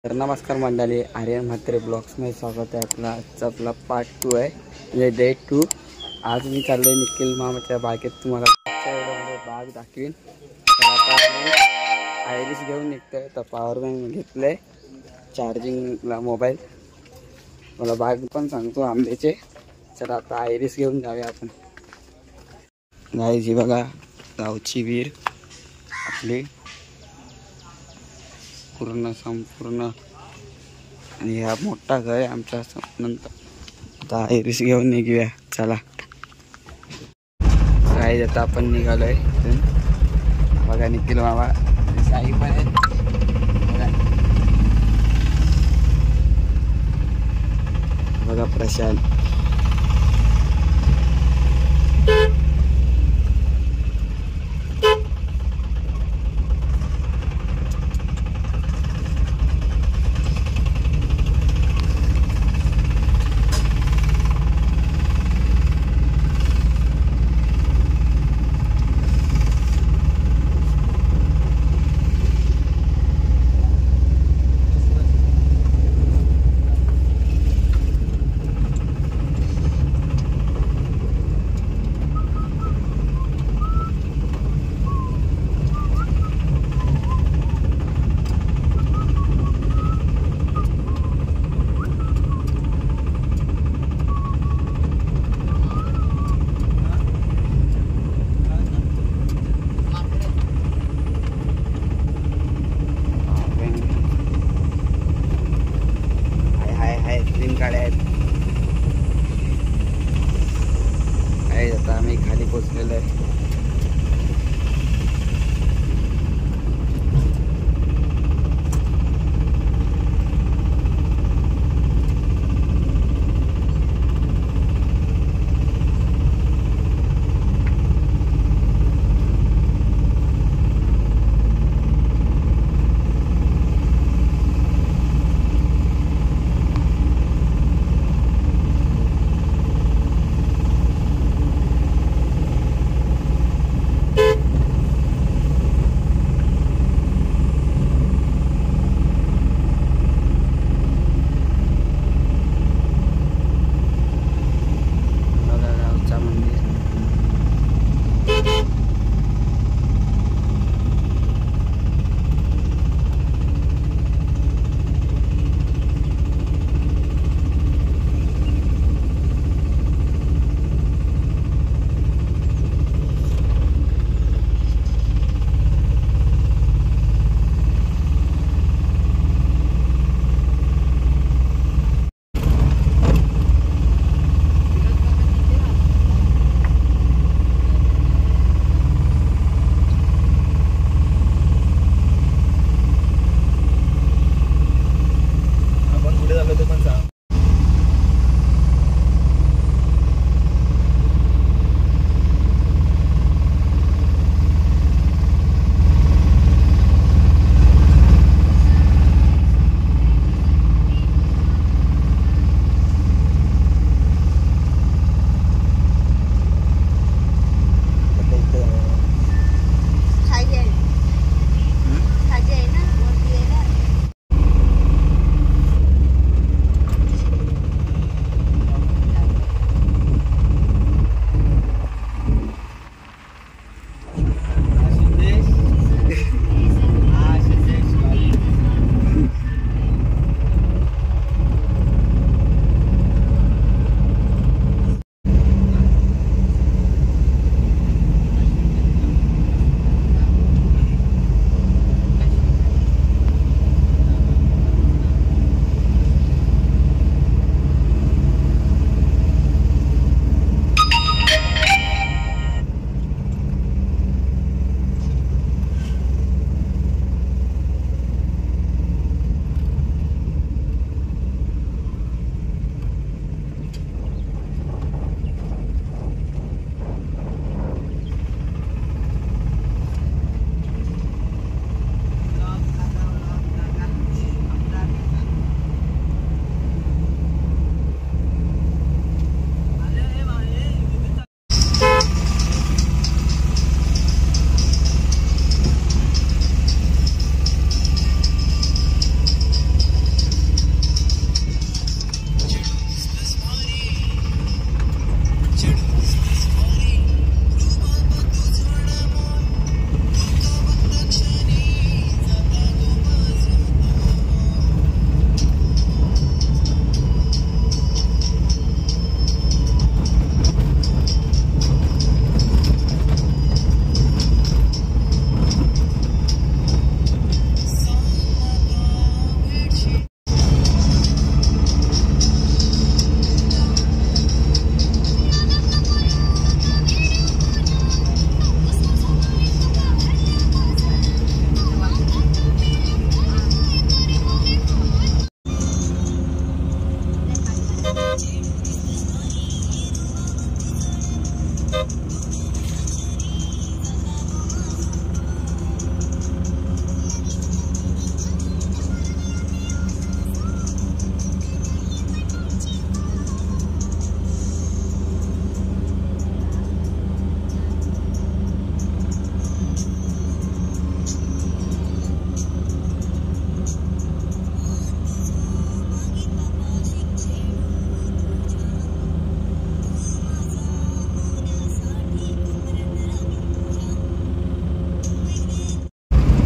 तर नमस्कार मंडळी, आर्यन म्हात्रे ब्लॉग्समध्ये स्वागत आहे आपला. आजचा आपला पार्ट 2 आहे, म्हणजे डे 2. आज मी चाललो आहे निखिल मामाच्या बागेत. तुम्हाला व्हिडिओमध्ये बाग दाखवीन. तर आता आम्ही आयरिस घेऊन निघतो आहे. तर पॉवर बँक घेतलं आहे चार्जिंगला मोबाईल. मला बाग पण सांगतो आंब्याचे. तर आता आयरिस घेऊन जाऊया आपण. गाईजी बघा, गावची विहीर आपली पूर्ण संपूर्ण, आणि हा मोठा घर आहे आमच्या. नंतर आता आयरिस घेऊन निघूया. चला काही आता आपण निघालोय. बघा निखिल मामा, साई पण आहे बघा. बघा प्रशांत. गाड्या आहेत. काय आता आम्ही खाली पोचलेलो आहे.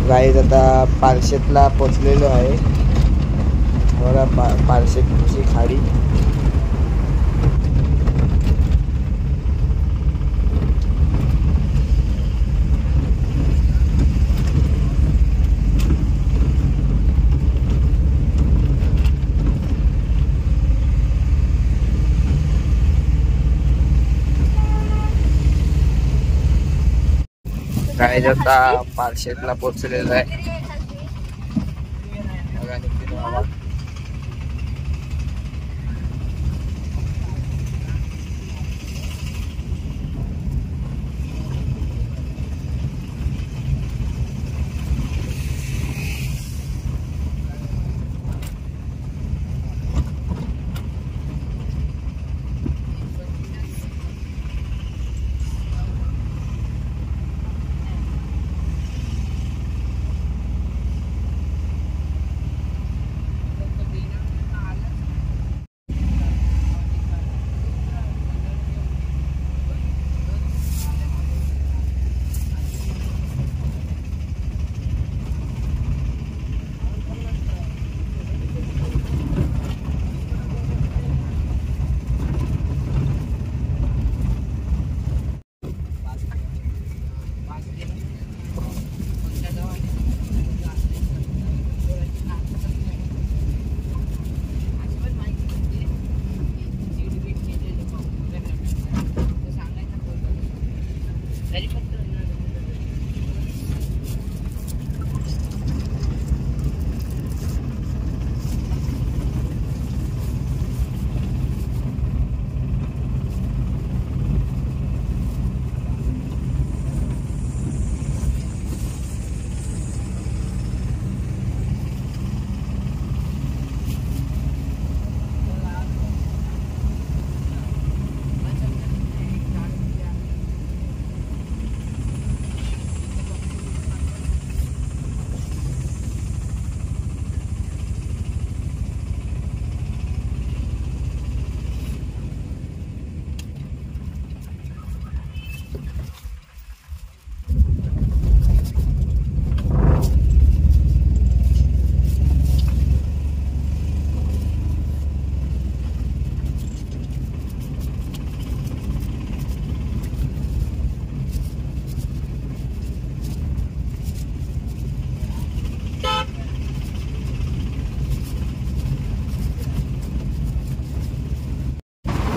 गाईज आता पारशेतला पोचलेलो आहे. बघा पारशेतची खाडी. गाईज आता पारशेतला पोचलेलो आहे. बघा निखिल मामा.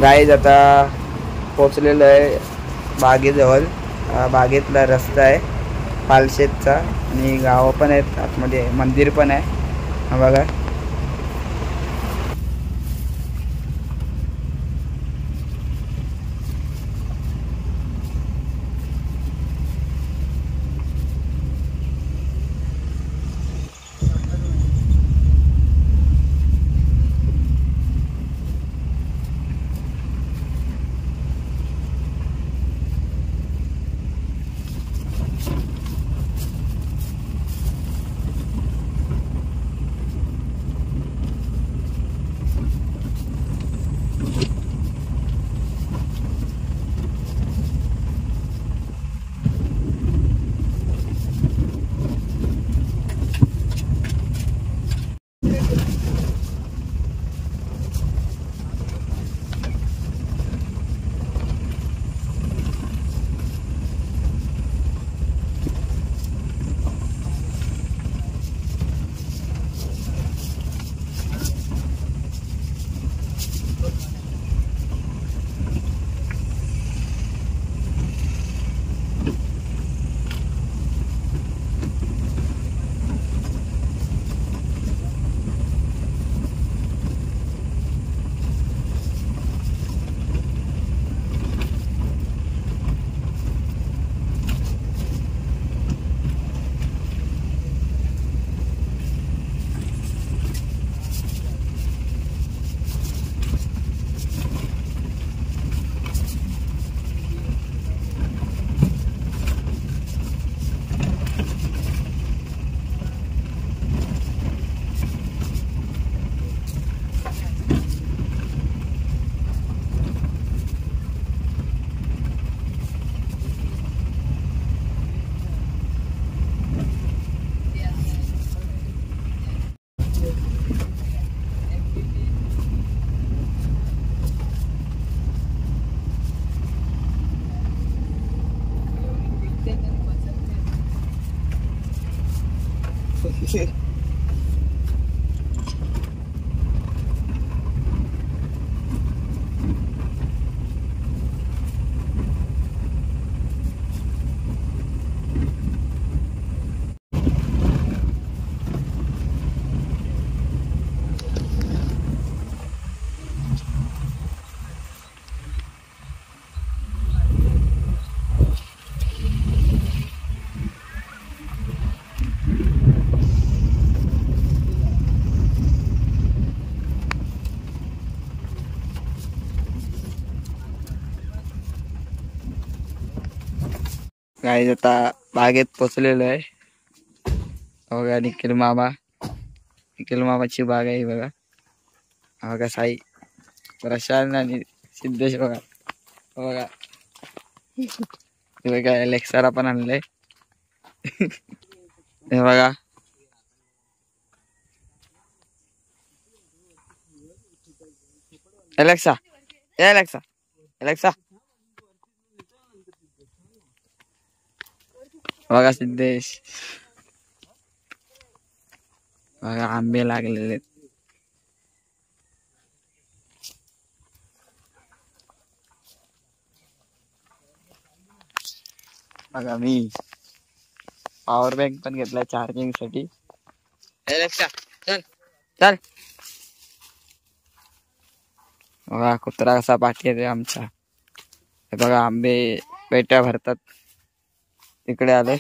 गाईज आता पोचलेलो आहे बागेजवळ. बागेतला रस्ता आहे पालशेतचा आणि गावं पण आहेत आतमध्ये, मंदिर पण आहे. हा बघा. गाईज आता बागेत पोचलेलो आहे बघा. निखिल मामाची बाग आहे बघा. बघा साई, प्रशांत आणि सिद्धेश बघा. बघा हे बघा एलेक्साला पण आणलंय. हे बघा एलेक्सा, एलेक्सा, एलेक्सा. बघा सिद्धेश, बघा आंबे लागलेले. बघा मी पॉवर बँक पण घेतलाय चार्जिंग साठी. एलेक्सा चल चल. बघा कुत्रा कसा पाठी येते आमचा. हे बघा आंबे पेट्या भरतात. इकडे आले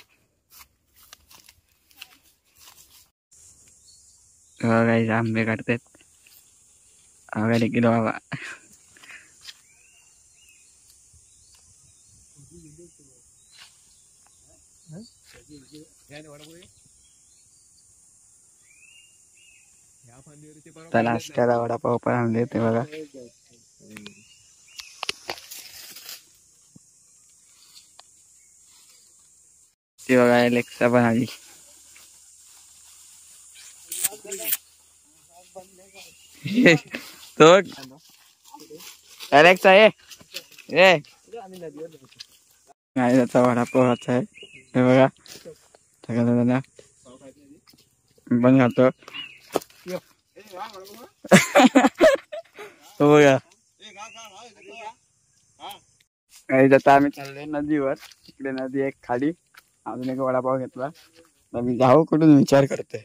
बघा आंबे काढतात. बघा निखिल बाबा. नाश्त्याला वडापाव पण आणले ते बघा. ती बघा एलेक्सा पण आली. तो एलेक्सा ये त्याचा वडापावाचा आहे हे बघा. सगळ्यांना पण खातो तो बघा. आता आम्ही चाललोय नदीवर. इकडे नदी एक खाली. अजून एक वडापाव घेतला. मी जाऊ कुठून विचार करतोय.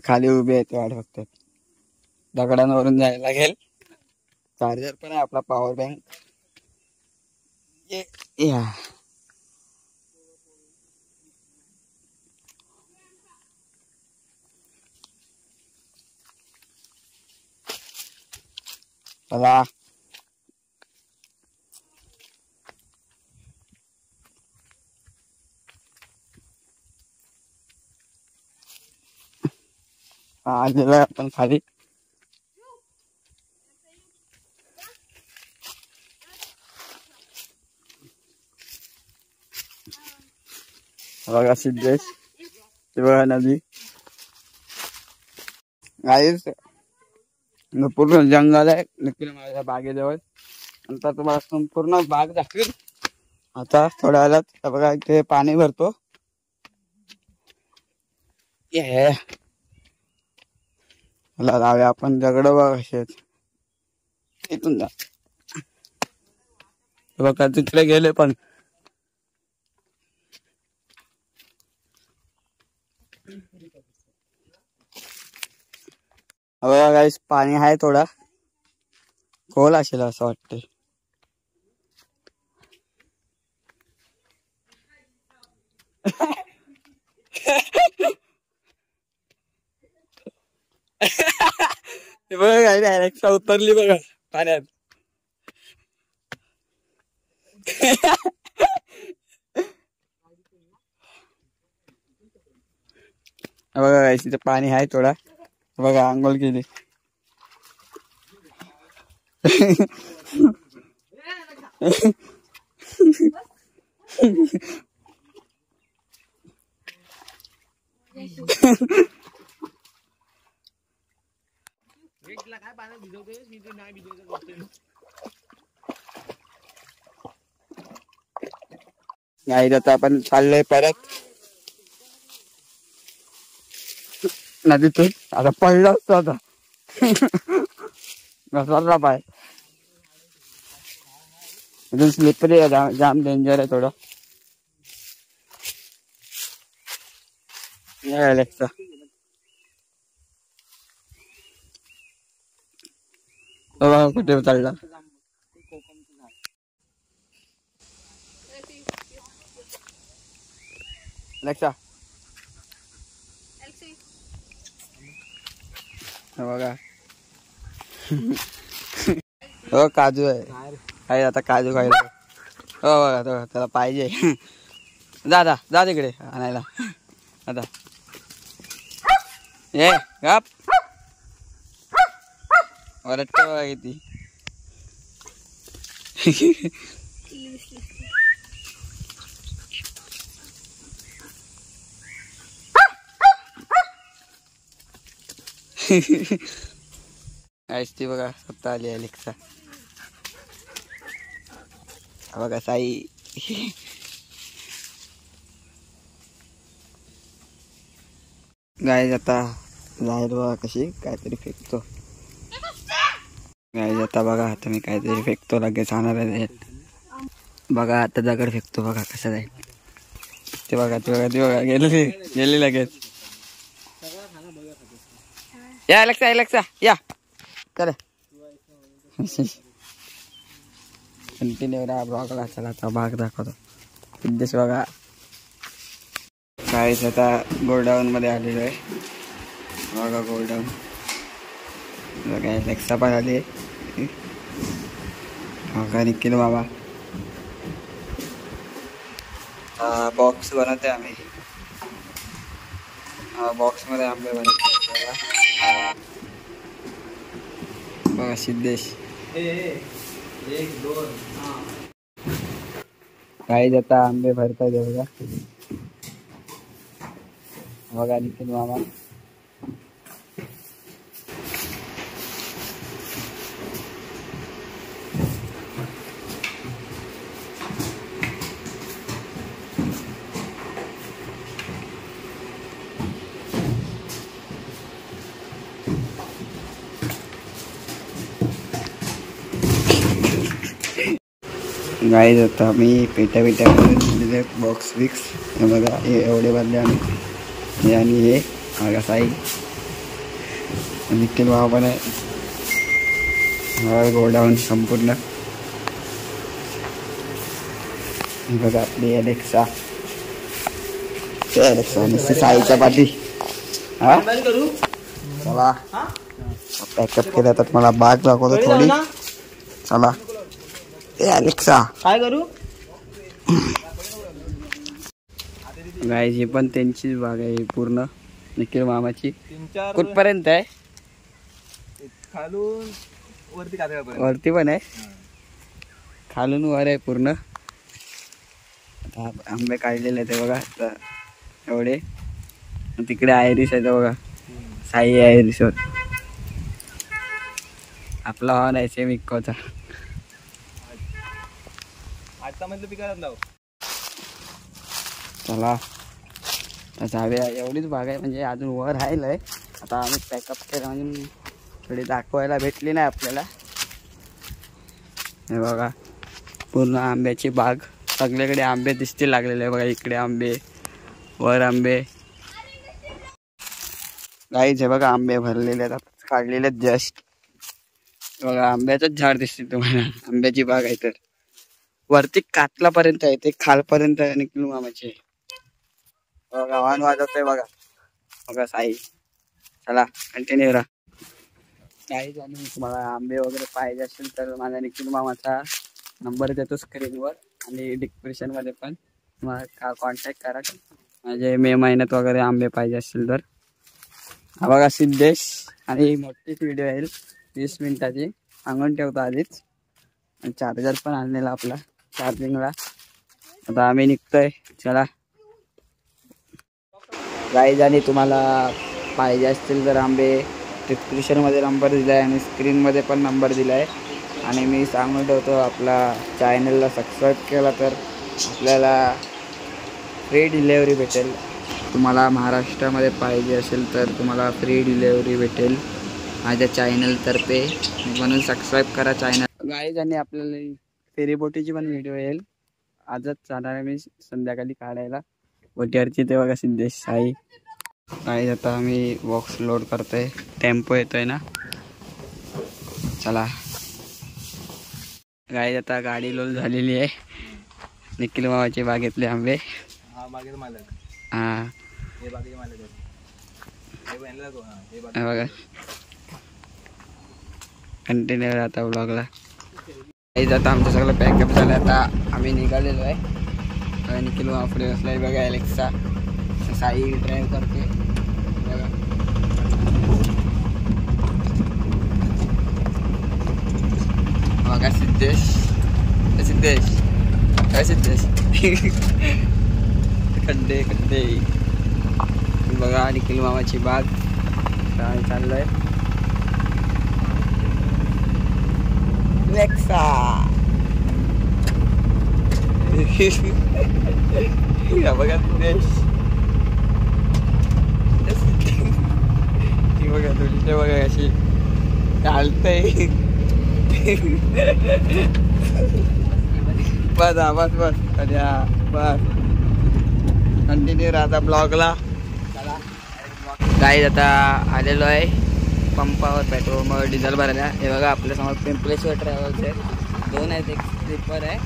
खाली उभे आहेत वाट बघतात. दगडांवरून जायला लागेल. चार्जर पण आहे आपला पॉवर बँक. या चला. आलेलो आपण खाली. बघा सिद्धेश, ते बघा नदी. गाईस पूर्ण जंगल आहे नक्की माझ्या बागेजवळ. नंतर तुम्हाला संपूर्ण बाग दाखवेल. आता थोड्या वेळात बघा इथे पाणी भरतो. मला लावूया आपण दगड बघा कसे आहेत. इथून जा बघा तिकडे गेले पण. बघा गाईस पाणी आहे थोडा खोल असेल असं वाटतंय. बघा डायरेक्ट उतरली बघा पाण्यात. बघा गाईस इथे पाणी आहे थोडा. बघा आंघोळ केली. गाईज आता आपण चाललोय परत नदीतून. आता पडलो असतो आता घसरला पाय. अजून स्लिपरी आहे, जाम डेंजर आहे थोडं. कुठे चालला लक्षा बघा. हो काजू आहे आता काजू खायला. हो बघा तो त्याला पाहिजे. जा तिकडे आणायला आता. ये गप वरटते बघा किती. ती बघा स्वतः आली अलेक्सा. बघा साई. गाईज आता जाहीर बघा कशी काहीतरी फेकतो. गाईज आता बघा आता मी काहीतरी फेकतो लगेच आणणार आहे. बघा आता दगड फेकतो बघा कसं जाईल ते. बघा ती बघा गेली लगेच. या अलेक्सा या चला कंटिन्यू राहा ब्लॉगला. चला आता भाग दाखवतो. सिद्धेश बघा काहीच आता गोडाऊन मध्ये आलेलो आहे. बघा गोडाऊन बघा. अलेक्सा पण आली. बघा निखिल बाबा बॉक्स बनवते आम्ही. बॉक्स मध्ये आंबे बनवते बघा. सिद्धेश काही आता आंबे भरतात बघा. बघा निखिल मामा गाईज आता मी पेट्या दिले बॉक्स विक्स. हे बघा हे एवढे भरले आम्ही. हे आणि हे बघा साई निखिल बाबा पण आहे. गोडाऊन संपूर्ण. बघा आपली अलेक्सा नुसती साईच्या पाठी. हा चला पॅकअप केलं तर तुम्हाला बाग दाखवतो थोडी. चला ए अलेक्सा काय करू. गाईज ही पण त्यांचीच बाग आहे पूर्ण निखिल मामाची. कुठपर्यंत आहे. खालून वरती पण आहे. खालून वर आहे पूर्ण. आंबे काढलेले आहेत बघा एवढे. तिकडे आयरिस आहे बघा. साई आयरिस वर आपला हॉर्न आहे सेम इक्कोचा. चला जाऊया. एवढीच बाग आहे म्हणजे अजून वर राहिलंय. आता आम्ही पॅकअप केलं म्हणजे थोडी दाखवायला भेटली नाही आपल्याला. हे बघा पूर्ण आंब्याची बाग. सगळीकडे आंबे दिसते लागलेले बघा. इकडे आंबे वर आंबे. गाईज हे बघा आंबे भरलेले आहेत काढलेले जस्ट. बघा आंब्याचंच झाड दिसते तुम्हाला. आंब्याची बाग आहे तर वरती कातलापर्यंत आहे ते खालपर्यंत निखिल मामाचे. बघा वाहन वाजवतोय बघा. बघा साई. चला कंटिन्यू राहा. काही आणि तुम्हाला आंबे वगैरे पाहिजे असेल तर माझा निखिल मामाचा नंबर देतो स्क्रीनवर आणि डिस्क्रिप्शन मध्ये पण तुम्हाला कॉन्टॅक्ट करा. म्हणजे मे महिन्यात वगैरे आंबे पाहिजे असेल तर. हा बघा सिद्धेश. आणि मोठीच व्हिडिओ येईल 20 मिनिटाची. सांगून ठेवतो आधीच. आणि चार्जर पण आणलेला आपला चार्जिंगला. आता आम्ही निघतोय. चला गाईज आणि तुम्हाला पाहिजे असतील तर आंबे डिस्क्रिप्शनमध्ये नंबर दिला आहे आणि स्क्रीनमध्ये पण नंबर दिला आहे. आणि मी सांगून ठेवतो आपला चॅनलला सबस्क्राईब केला तर आपल्याला फ्री डिलेवरी भेटेल. तुम्हाला महाराष्ट्रामध्ये पाहिजे असेल तर तुम्हाला फ्री डिलेवरी भेटेल माझ्या चॅनलतर्फे. म्हणून सबस्क्राईब करा चॅनल. गाईज आणि आपल्याला फेरीबोटीची पण व्हिडिओ येईल. आजच जाणार आहे मी संध्याकाळी काढायला बोटीवरची. ते बघा सिद्धेश साई. गाईज आता आम्ही बॉक्स लोड करतोय. टेम्पो येतोय ना. चला गाईज आता गाडी लोड झालेली आहे. निखिल मामाची बागेतले आंबे. हां बघा कंटिन्यू राहता ब्लॉगला. आता आमचं सगळं पॅकअप झालं. आता आम्ही निघालेलो आहे. निखिल मामा पुढे बसलाय बघा. एलेक्सा साई ड्राईव्ह करते बघा. बघा सिद्धेश सिद्धेश काय सिद्धेश खड्डे खड्डे बघा. निखिल मामाची बाग काय चाललंय. एलेक्सा बघा सिद्धेश बघा तुझे बघा कशी चालतंय. बस बस बस अरे बस कंटिन्यू राहता ब्लॉगला. गाईज आता आलेलो आहे पंपावर पेट्रोल मग डिझेल भरायला. हे बघा आपल्यासमोर पिंपलेश्वर ट्रॅव्हल्स आहे. 2 आहेत. एक स्लीपर आहे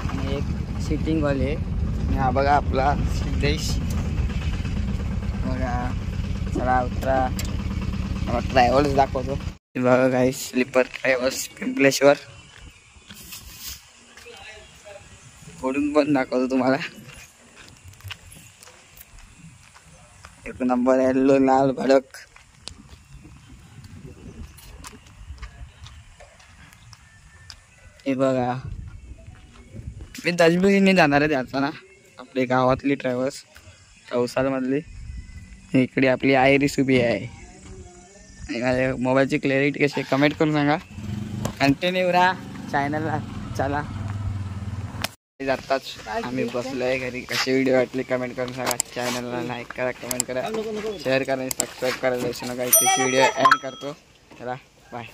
आणि एक सिटिंगवाली आहे. आणि हा बघा आपला सिद्धेश बघा. चला उतरा. ट्रॅव्हल्स दाखवतो. हे बघा गाईज स्लीपर ट्रॅव्हल्स पिंपलेश्वर. फोडून पण दाखवतो तुम्हाला. एक नंबर येल्लो लाल भडक. हे बघा मी दशबिरीने जाणार आहे त्याचा ना. आपली गावातली ट्रॅव्हल्स चौसालमधली. इकडे आपली आयरिस उभी आहे. मोबाईलची क्लॅरिटी कशी कमेंट करून सांगा. कंटिन्यू राहा चॅनलला. चला जाताच आम्ही बसलोय घरी. कशी व्हिडिओ वाटली कमेंट करून सांगा. चॅनलला लाईक करा, कमेंट करा, शेअर करा, सबस्क्राईब करायला विसरू नका. इथे व्हिडिओ एंड करतो. चला बाय.